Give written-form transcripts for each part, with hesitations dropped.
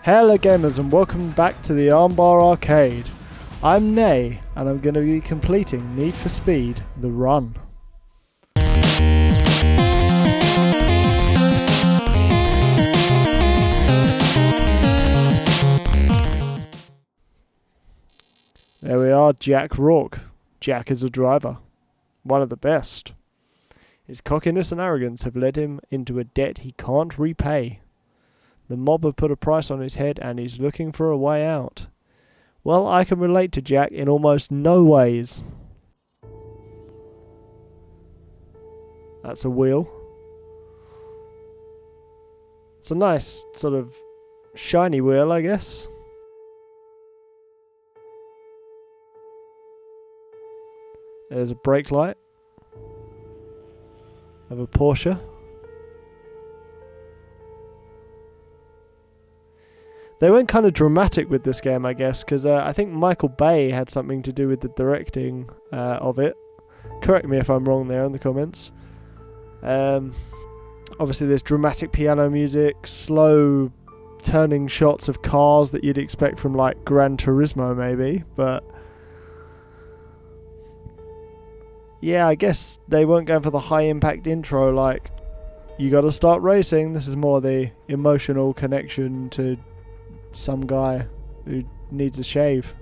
Hello gamers and welcome back to the Armbar arcade. I'm Nay and I'm going to be completing Need for Speed The Run. There we are, Jack Rourke. Jack is a driver. One of the best. His cockiness and arrogance have led him into a debt he can't repay. The mob have put a price on his head and he's looking for a way out. Well, I can relate to Jack in almost no ways. That's a wheel. It's a nice sort of shiny wheel, I guess. There's a brake light of a Porsche. They went kind of dramatic with this game, I guess, because I think Michael Bay had something to do with the directing of it. Correct me if I'm wrong there in the comments. Obviously there's dramatic piano music, slow turning shots of cars that you'd expect from like Gran Turismo maybe, but yeah, I guess they weren't going for the high impact intro like, you gotta start racing. This is more the emotional connection to some guy who needs a shave.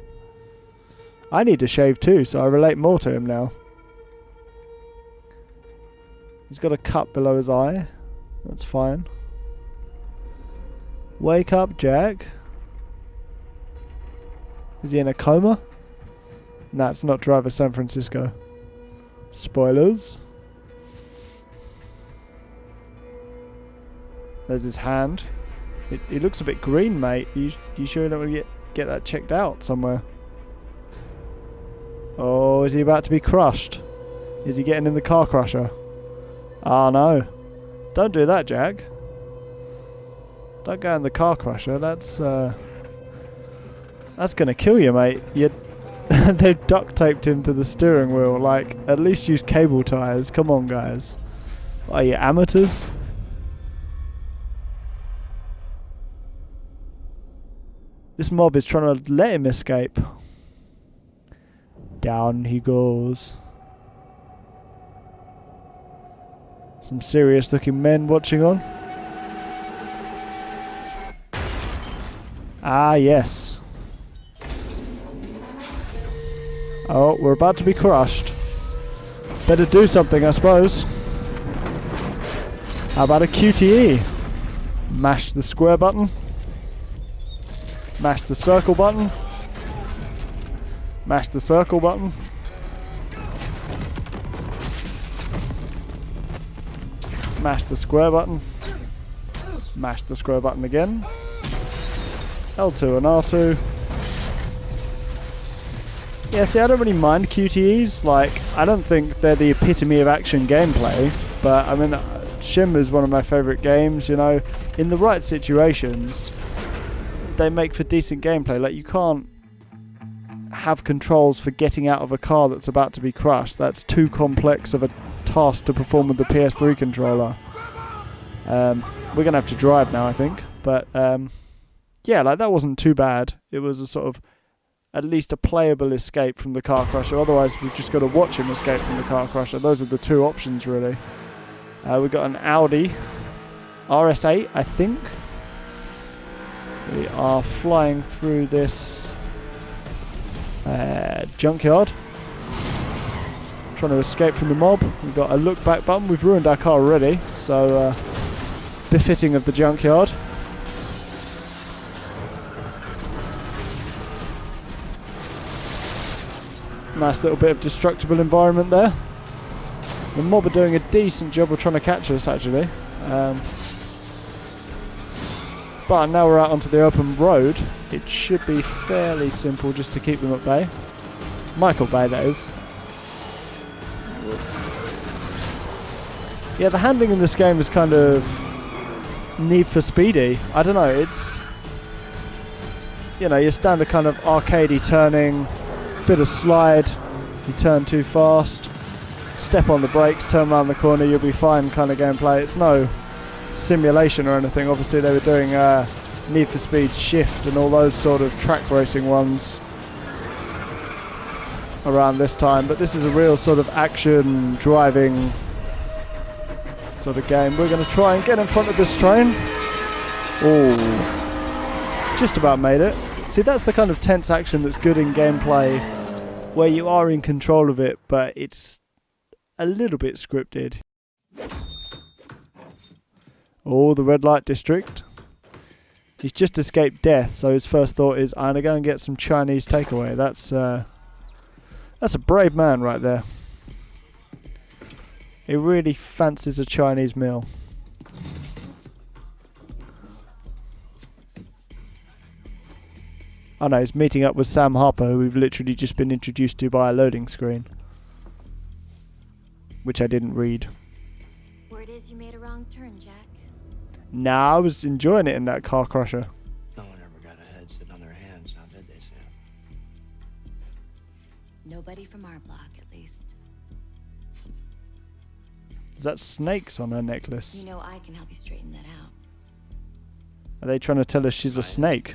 I need a shave too, so I relate more to him now. He's got a cut below his eye. That's fine. Wake up, Jack. Is he in a coma? Nah, it's not Driver San Francisco. Spoilers. There's his hand. It looks a bit green, mate. You sure you don't want to get that checked out somewhere? Oh, is he about to be crushed? Is he getting in the car crusher? Ah, no. Don't do that, Jack. Don't go in the car crusher. That's gonna kill you, mate. They've duct taped him to the steering wheel. Like, at least use cable ties. Come on, guys. Are you amateurs? This mob is trying to let him escape. Down he goes. Some serious looking men watching on. Ah, yes. Oh, we're about to be crushed. Better do something, I suppose. How about a QTE? Mash the square button. Mash the circle button. Mash the circle button. Mash the square button. Mash the square button again. L2 and R2. Yeah, see, I don't really mind QTEs. Like, I don't think they're the epitome of action gameplay. But, I mean, Shim is one of my favourite games, you know. In the right situations, they make for decent gameplay. Like, you can't have controls for getting out of a car that's about to be crushed. That's too complex of a task to perform with the PS3 controller. We're gonna have to drive now, I think. But yeah, like, that wasn't too bad. It was a sort of at least a playable escape from the car crusher. Otherwise we've just got to watch him escape from the car crusher. Those are the two options really. We've got an Audi RS8, I think. We are flying through this junkyard, trying to escape from the mob. We've got a look back button. We've ruined our car already, so befitting of the junkyard. Nice little bit of destructible environment there. The mob are doing a decent job of trying to catch us, actually. But now we're out onto the open road. It should be fairly simple just to keep them at bay. Michael Bay, that is. Yeah, the handling in this game is kind of Need for Speedy. I don't know, it's, you know, your standard kind of arcadey turning, bit of slide, if you turn too fast, step on the brakes, turn around the corner, you'll be fine kind of gameplay. It's no simulation or anything. Obviously they were doing Need for Speed Shift and all those sort of track racing ones around this time. But this is a real sort of action driving sort of game. We're going to try and get in front of this train. Oh, just about made it. See, that's the kind of tense action that's good in gameplay, where you are in control of it, but it's a little bit scripted. Oh, the red light district. He's just escaped death, so his first thought is, I'm going to go and get some Chinese takeaway. That's a brave man right there. He really fancies a Chinese meal. Oh no, he's meeting up with Sam Harper, who we've literally just been introduced to by a loading screen. Which I didn't read. Word is you made a wrong turn, Jack. Nah, I was enjoying it in that car crusher. No one ever got ahead sitting on their hands, now did they, Sam? Nobody from our block, at least. Is that snakes on her necklace? You know I can help you straighten that out. Are they trying to tell us she's a snake?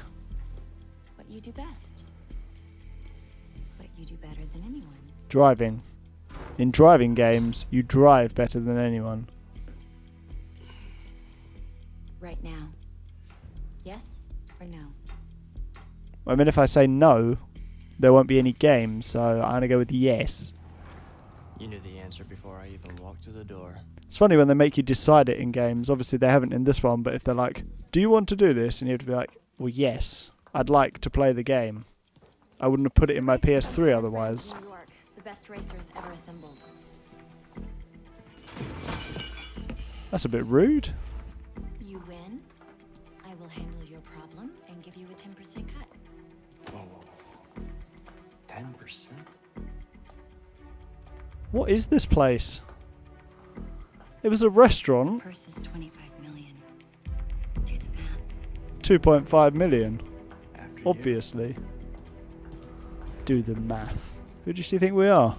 What you do best. What you do better than anyone. Driving. In driving games, you drive better than anyone. Right now. Yes or no? I mean, if I say no, there won't be any games, so I'm going to go with yes. You knew the answer before I even walked through the door. It's funny when they make you decide it in games. Obviously, they haven't in this one, but if they're like, do you want to do this? And you have to be like, well, yes, I'd like to play the game. I wouldn't have put it in my PS3 otherwise. New York, the best racers ever assembled. That's a bit rude. You win, I will handle your problem and give you a 10% cut. Whoa, whoa, whoa. 10%? What is this place? It was a restaurant. Purse is 25 million. Do the math. 2.5 million. After Obviously. Do the math. Who do you think we are?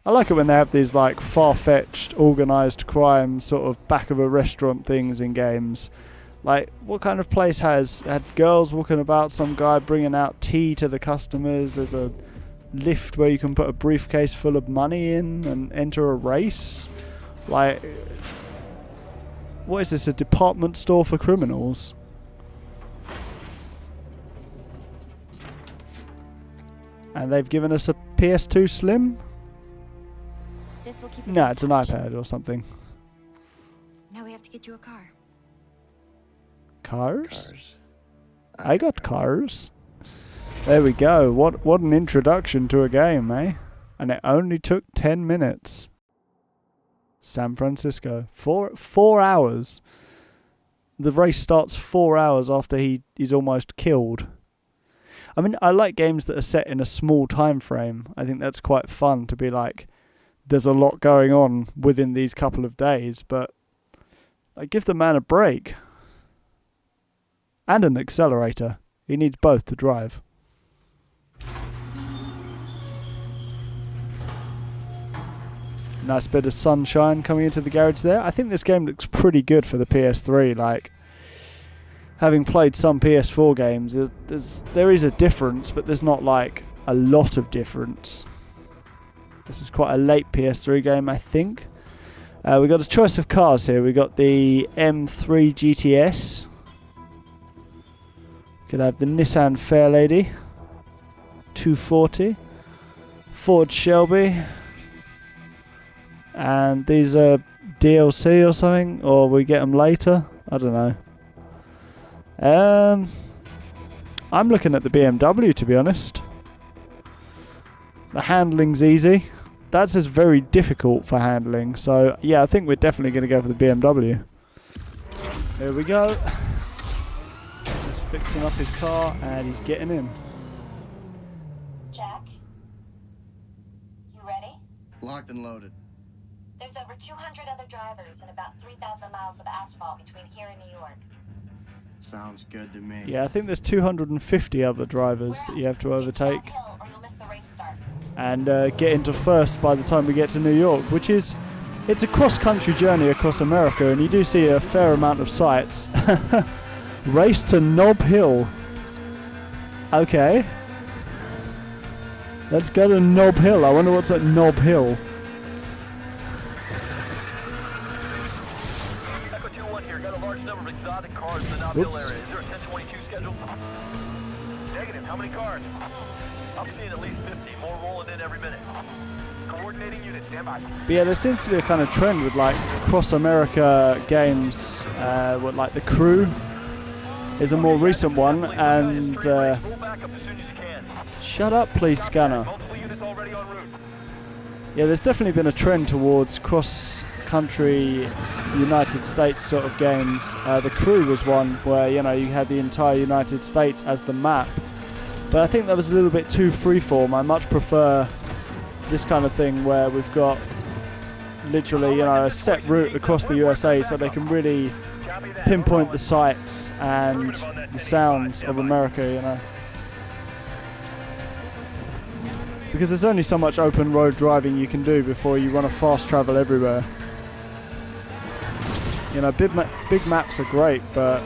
I like it when they have these like far-fetched organised crime sort of back of a restaurant things in games. Like, what kind of place had girls walking about, some guy bringing out tea to the customers, there's a lift where you can put a briefcase full of money in and enter a race? Like, what is this, a department store for criminals? And they've given us a PS2 Slim? This will keep us No, in it's an touch. iPad or something. Now we have to get you a car. Cars? Cars. I got cars. There we go. What an introduction to a game, eh? And it only took 10 minutes. San Francisco. 4 hours. The race starts 4 hours after he's almost killed. I mean, I like games that are set in a small time frame. I think that's quite fun to be like, there's a lot going on within these couple of days, but I give the man a break. And an accelerator. He needs both to drive. Nice bit of sunshine coming into the garage there. I think this game looks pretty good for the PS3. Like, having played some PS4 games, there is a difference, but there's not like a lot of difference. This is quite a late PS3 game, I think. We've got a choice of cars here. We've got the M3 GTS. Could have the Nissan Fairlady 240. Ford Shelby. And these are DLC or something, or we get them later. I don't know. I'm looking at the BMW, to be honest. The handling's easy. That says very difficult for handling. So, yeah, I think we're definitely going to go for the BMW. There we go. He's fixing up his car and he's getting in. Jack? You ready? Locked and loaded. There's over 200 other drivers and about 3,000 miles of asphalt between here and New York. Sounds good to me. Yeah, I think there's 250 other drivers that you have to Get overtake. downhill or you'll miss the race start. and get into first by the time we get to New York, which is, it's a cross-country journey across America, and you do see a fair amount of sights. Race to Nob Hill. Okay. Let's go to Nob Hill. I wonder what's at Nob Hill. Echo 2-1 here. Got a large number of exotic cars in the Nob Hill area. Is there a 1022 scheduled? Negative. How many cars? I'm seeing at least 50. More rolling in every minute. Coordinating unit. Stand by. But yeah, there seems to be a kind of trend with like cross-America games, what, like The Crew is a more recent one, and shut up please, scanner. Yeah, there's definitely been a trend towards cross-country United States sort of games. The Crew was one where, you know, you had the entire United States as the map, but I think that was a little bit too freeform. I much prefer this kind of thing where we've got literally, you know, a set route across the USA so they can really pinpoint the sights and the sounds of America, you know. Because there's only so much open road driving you can do before you want to fast travel everywhere. You know, big maps are great, but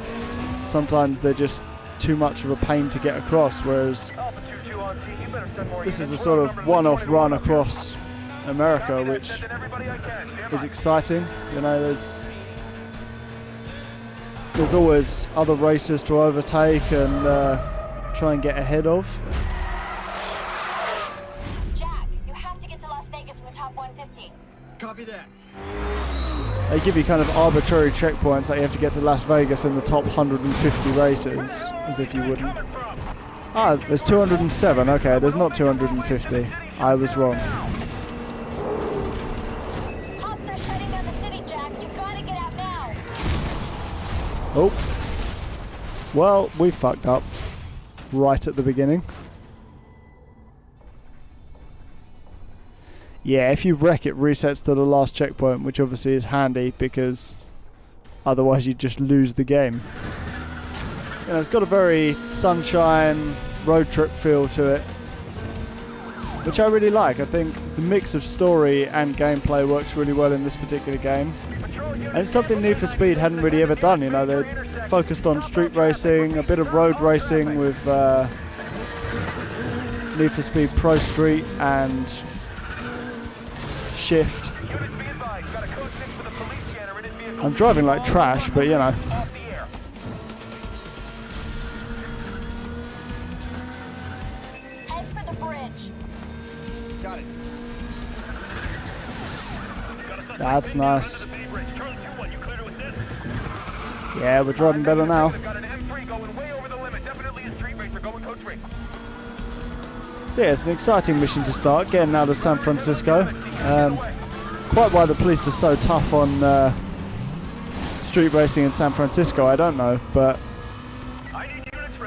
sometimes they're just too much of a pain to get across, whereas this is a sort of one-off run across America, which is exciting. You know, there's always other races to overtake and try and get ahead of. Jack, you have to get to Las Vegas in the top 150. Copy that. They give you kind of arbitrary checkpoints, like you have to get to Las Vegas in the top 150 races, as if you wouldn't. Ah, there's 207. Okay, there's not 250. I was wrong. Hops are shutting down the city, Jack. You gotta get out now. Oh. Well, we fucked up right at the beginning. Yeah, if you wreck, it resets to the last checkpoint, which obviously is handy because otherwise you'd just lose the game. You know, it's got a very sunshine road trip feel to it, which I really like. I think the mix of story and gameplay works really well in this particular game. And it's something Need for Speed hadn't really ever done. You know, they're focused on street racing, a bit of road racing with Need for Speed Pro Street and Shift. I'm driving like trash, but you know. Head for the bridge. Got it. That's nice. Yeah, we're driving better now. Got an M3 going way over the limit. Definitely a street racer going coach race. So yeah, it's an exciting mission to start, getting out of San Francisco. Quite why the police are so tough on street racing in San Francisco, I don't know, but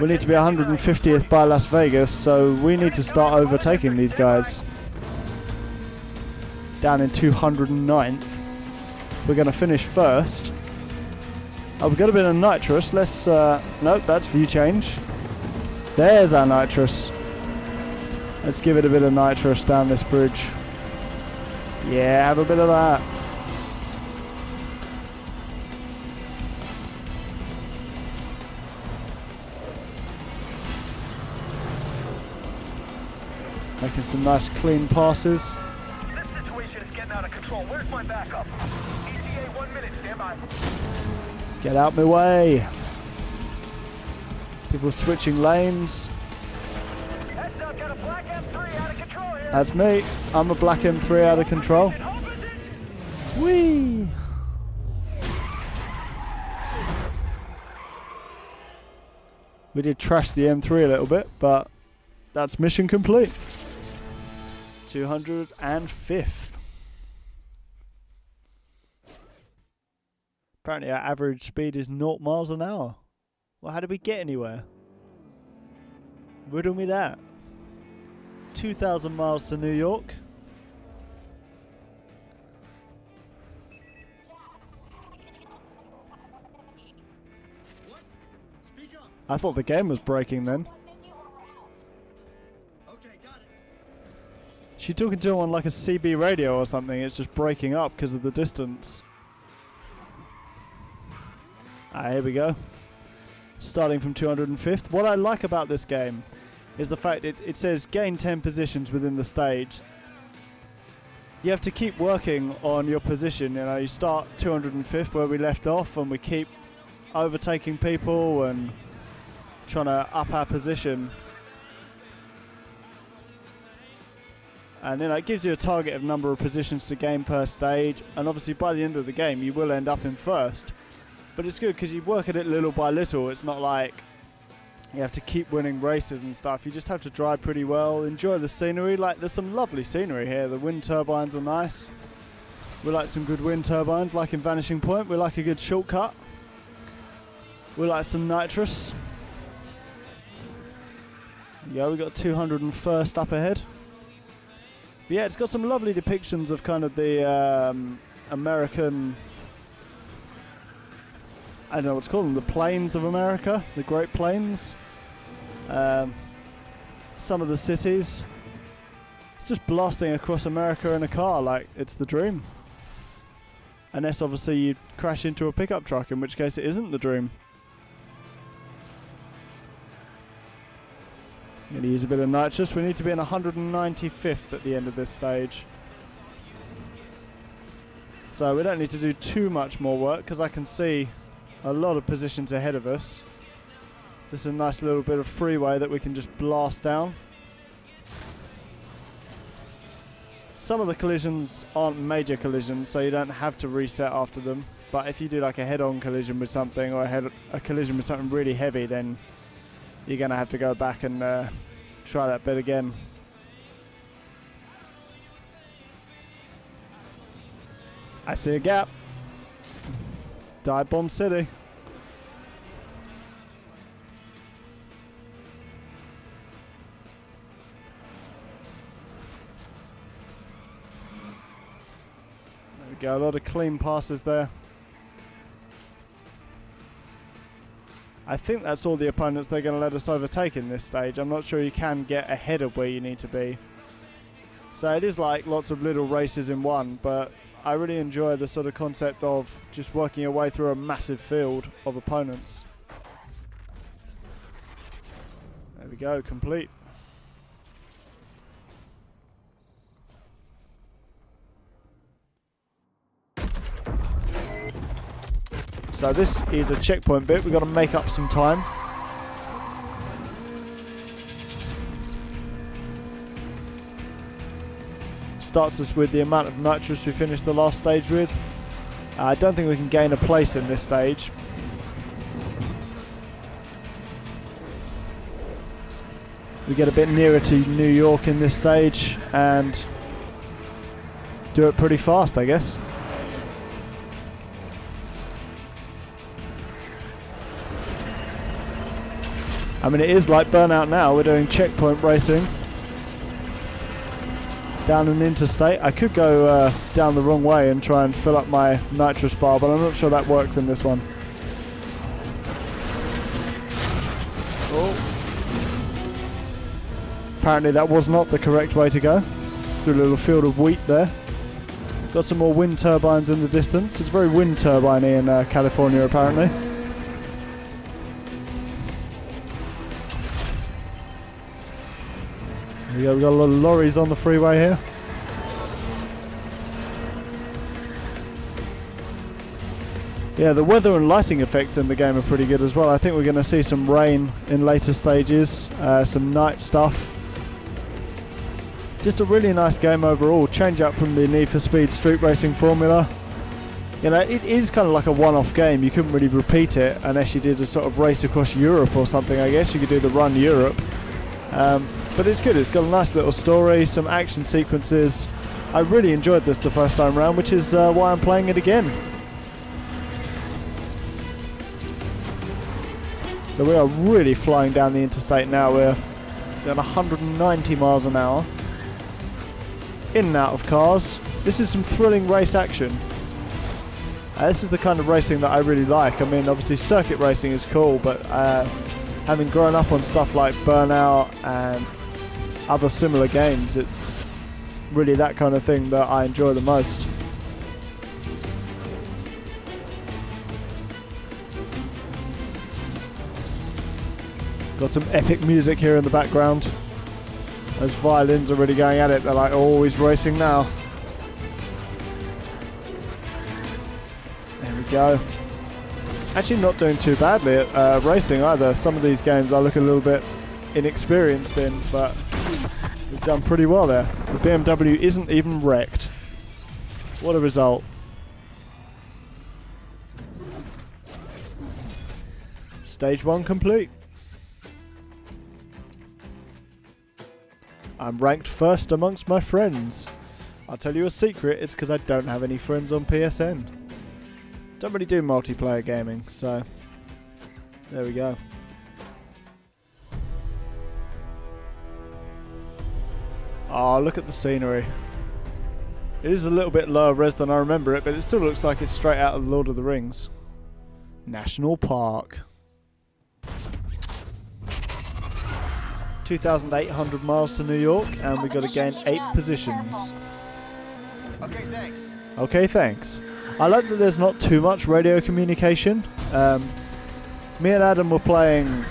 we need to be 150th by Las Vegas, so we need to start overtaking these guys. Down in 209th. We're going to finish first. Oh, we've got a bit of nitrous. Let's, nope, that's view change. There's our nitrous. Let's give it a bit of nitrous down this bridge. Yeah, have a bit of that. Making some nice clean passes. This situation is getting out of control. Where's my backup? ETA 1 minute. Stand by. Get out my way. People switching lanes. Heads up, got a black M3 out of control here. That's me. I'm a black M3 out of control. Whee! We did trash the M3 a little bit, but that's mission complete. 205th. Apparently our average speed is 0 miles an hour. Well, how did we get anywhere? Riddle me that. 2,000 miles to New York. I thought the game was breaking then. She's talking to him on like a CB radio or something. It's just breaking up because of the distance. Here we go. Starting from 205th. What I like about this game is the fact it says gain 10 positions within the stage. You have to keep working on your position. You know, you start 205th where we left off, and we keep overtaking people and trying to up our position. And you know, it gives you a target of number of positions to gain per stage, and obviously by the end of the game you will end up in first. But it's good because you work at it little by little. It's not like you have to keep winning races and stuff. You just have to drive pretty well, enjoy the scenery. Like, there's some lovely scenery here. The wind turbines are nice. We like some good wind turbines, like in Vanishing Point. We like a good shortcut. We like some nitrous. Yeah, we got 201st up ahead. But yeah, it's got some lovely depictions of kind of the American, I don't know what to call them, the plains of America, the Great Plains. Some of the cities. It's just blasting across America in a car like it's the dream. Unless obviously you crash into a pickup truck, in which case it isn't the dream. Going to use a bit of nitrous. We need to be in 195th at the end of this stage. So we don't need to do too much more work because I can see a lot of positions ahead of us. So it's a nice little bit of freeway that we can just blast down. Some of the collisions aren't major collisions, so you don't have to reset after them. But if you do like a head-on collision with something, or a collision with something really heavy, then you're going to have to go back and try that bit again. I see a gap. Dive Bomb City. There we go, a lot of clean passes there. I think that's all the opponents they're going to let us overtake in this stage. I'm not sure you can get ahead of where you need to be. So it is like lots of little races in one, but I really enjoy the sort of concept of just working your way through a massive field of opponents. There we go, complete. So this is a checkpoint bit. We've got to make up some time. Starts us with the amount of nitrous we finished the last stage with. I don't think we can gain a place in this stage. We get a bit nearer to New York in this stage and do it pretty fast, I guess. I mean, it is like Burnout now. We're doing checkpoint racing down an interstate. I could go down the wrong way and try and fill up my nitrous bar, but I'm not sure that works in this one. Oh. Apparently that was not the correct way to go. Through a little field of wheat there. Got some more wind turbines in the distance. It's very wind turbine-y in California, apparently. We've got a lot of lorries on the freeway here. Yeah, the weather and lighting effects in the game are pretty good as well. I think we're going to see some rain in later stages, some night stuff. Just a really nice game overall. Change up from the Need for Speed street racing formula. You know, it is kind of like a one-off game. You couldn't really repeat it unless you did a sort of race across Europe or something, I guess. You could do the Run Europe. But it's good. It's got a nice little story, some action sequences. I really enjoyed this the first time round, which is why I'm playing it again. So we are really flying down the interstate now. We're at 190 miles an hour. In and out of cars. This is some thrilling race action. This is the kind of racing that I really like. I mean, obviously circuit racing is cool, but having grown up on stuff like Burnout and other similar games, it's really that kind of thing that I enjoy the most. Got some epic music here in the background. Those violins are really going at it. They're like always racing now. There we go. Actually not doing too badly at racing either. Some of these games I look a little bit inexperienced in, but we've done pretty well there. The BMW isn't even wrecked. What a result. Stage 1 complete. I'm ranked first amongst my friends. I'll tell you a secret, it's because I don't have any friends on PSN. Don't really do multiplayer gaming, so there we go. Oh, look at the scenery. It is a little bit lower res than I remember it, but it still looks like it's straight out of Lord of the Rings. National Park. 2,800 miles to New York, and we've got to gain 8 positions. Okay, thanks. Okay, thanks. I like that there's not too much radio communication. Me and Adam were playing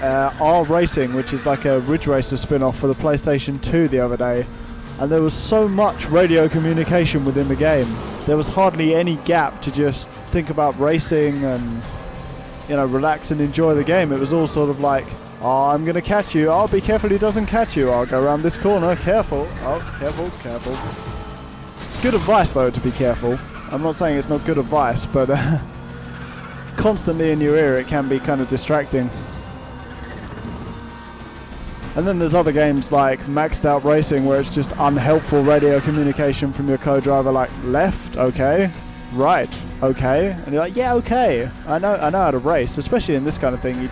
R Racing, which is like a Ridge Racer spin-off for the PlayStation 2 the other day, and there was so much radio communication within the game. There was hardly any gap to just think about racing and, you know, relax and enjoy the game. It was all sort of like, oh, I'm going to catch you. Oh, be careful he doesn't catch you. I'll go around this corner. Careful. Oh, careful, careful. It's good advice, though, to be careful. I'm not saying it's not good advice, but constantly in your ear it can be kind of distracting. And then there's other games like Maxed Out Racing where it's just unhelpful radio communication from your co-driver, like left, okay, right, okay, and you're like, yeah, okay, I know how to race. Especially in this kind of thing, you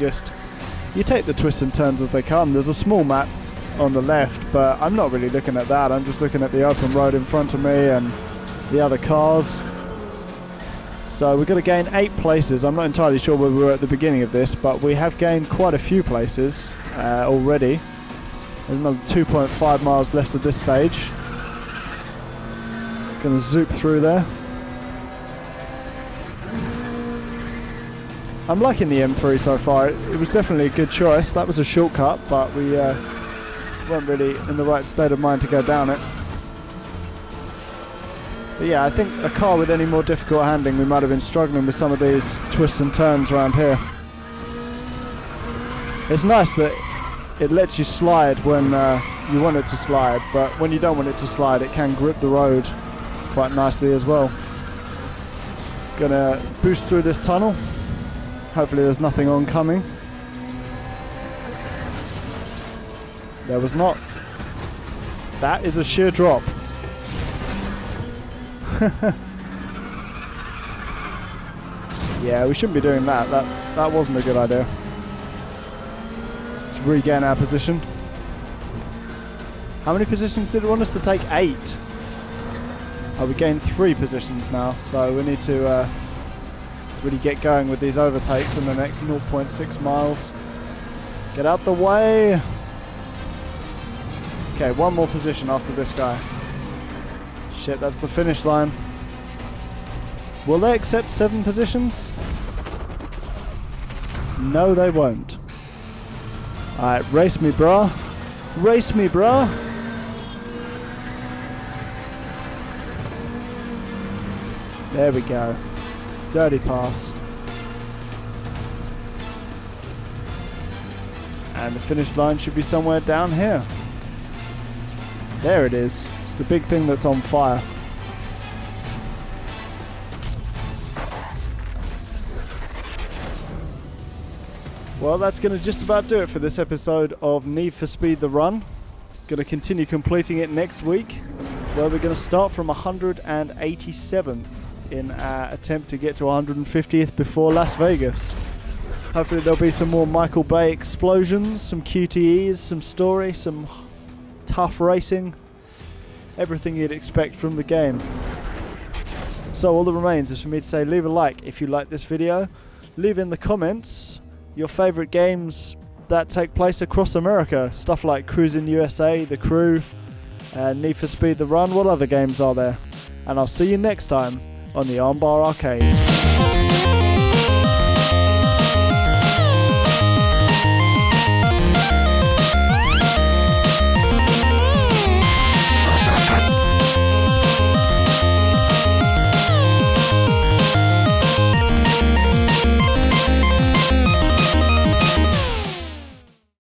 take the twists and turns as they come. There's a small map on the left, but I'm not really looking at that. I'm just looking at the open road in front of me and the other cars. So we're going to gain 8 places. I'm not entirely sure where we were at the beginning of this, but we have gained quite a few places already. There's another 2.5 miles left of this stage. Going to zoop through there. I'm liking the M3 so far. It was definitely a good choice. That was a shortcut, but we weren't really in the right state of mind to go down it. But yeah, I think a car with any more difficult handling, we might have been struggling with some of these twists and turns around here. It's nice that it lets you slide when you want it to slide, but when you don't want it to slide, it can grip the road quite nicely as well. Gonna boost through this tunnel. Hopefully there's nothing oncoming. There was not. That is a sheer drop. Yeah, we shouldn't be doing that. That wasn't a good idea. Let's regain our position. How many positions did it want us to take? 8. Oh, we gained 3 positions now, so we need to really get going with these overtakes in the next 0.6 miles. Get out the way. Okay, 1 more position after this guy. Shit, that's the finish line. Will they accept 7 positions? No, they won't. Alright, race me, brah. Race me, brah. There we go. Dirty pass. And the finish line should be somewhere down here. There it is. It's the big thing that's on fire. Well, that's going to just about do it for this episode of Need for Speed The Run. Going to continue completing it next week, where we're going to start from 187th in our attempt to get to 150th before Las Vegas. Hopefully there'll be some more Michael Bay explosions, some QTEs, some story, some tough racing, everything you'd expect from the game. So all that remains is for me to say leave a like if you like this video, leave in the comments your favourite games that take place across America, stuff like Cruising USA, The Crew, Need for Speed The Run. What other games are there? And I'll see you next time on the Armbar Arcade.